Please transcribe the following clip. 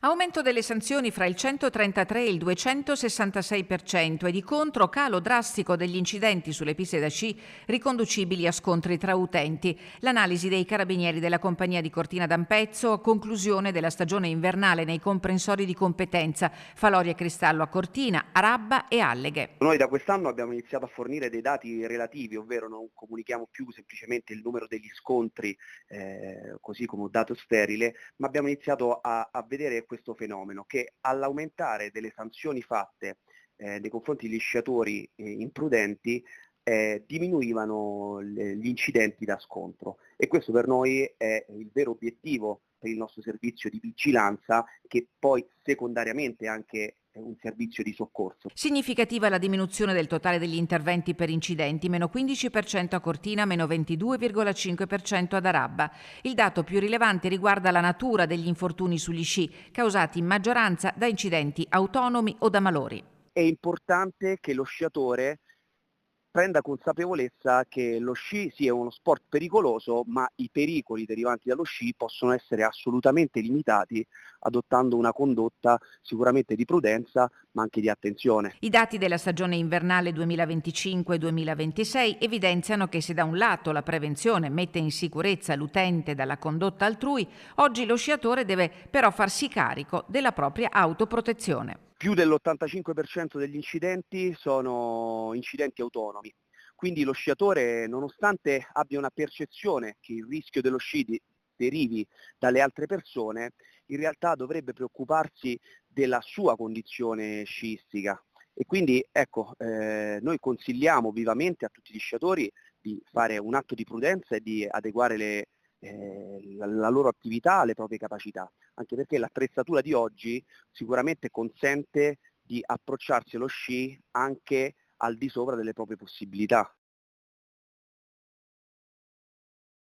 Aumento delle sanzioni fra il 133 e il 266% e di contro calo drastico degli incidenti sulle piste da sci riconducibili a scontri tra utenti. L'analisi dei carabinieri della compagnia di Cortina d'Ampezzo a conclusione della stagione invernale nei comprensori di competenza Faloria Cristallo a Cortina, Arabba e Alleghe. Noi da quest'anno abbiamo iniziato a fornire dei dati relativi, ovvero non comunichiamo più semplicemente il numero degli scontri così come un dato sterile, ma abbiamo iniziato a vedere questo fenomeno che all'aumentare delle sanzioni fatte nei confronti degli sciatori imprudenti diminuivano gli incidenti da scontro e questo per noi è il vero obiettivo per il nostro servizio di vigilanza che poi secondariamente è anche un servizio di soccorso. Significativa la diminuzione del totale degli interventi per incidenti, meno 15% a Cortina, meno 22,5% ad Arabba. Il dato più rilevante riguarda la natura degli infortuni sugli sci, causati in maggioranza da incidenti autonomi o da malori. È importante che lo sciatore prenda consapevolezza che lo sci sì è uno sport pericoloso, ma i pericoli derivanti dallo sci possono essere assolutamente limitati adottando una condotta sicuramente di prudenza, ma anche di attenzione. I dati della stagione invernale 2025-2026 evidenziano che se da un lato la prevenzione mette in sicurezza l'utente dalla condotta altrui, oggi lo sciatore deve però farsi carico della propria autoprotezione. Più dell'85% degli incidenti sono incidenti autonomi, quindi lo sciatore, nonostante abbia una percezione che il rischio dello sci derivi dalle altre persone, in realtà dovrebbe preoccuparsi della sua condizione sciistica. E quindi ecco, noi consigliamo vivamente a tutti gli sciatori di fare un atto di prudenza e di adeguare la loro attività alle proprie capacità, anche perché l'attrezzatura di oggi sicuramente consente di approcciarsi allo sci anche al di sopra delle proprie possibilità.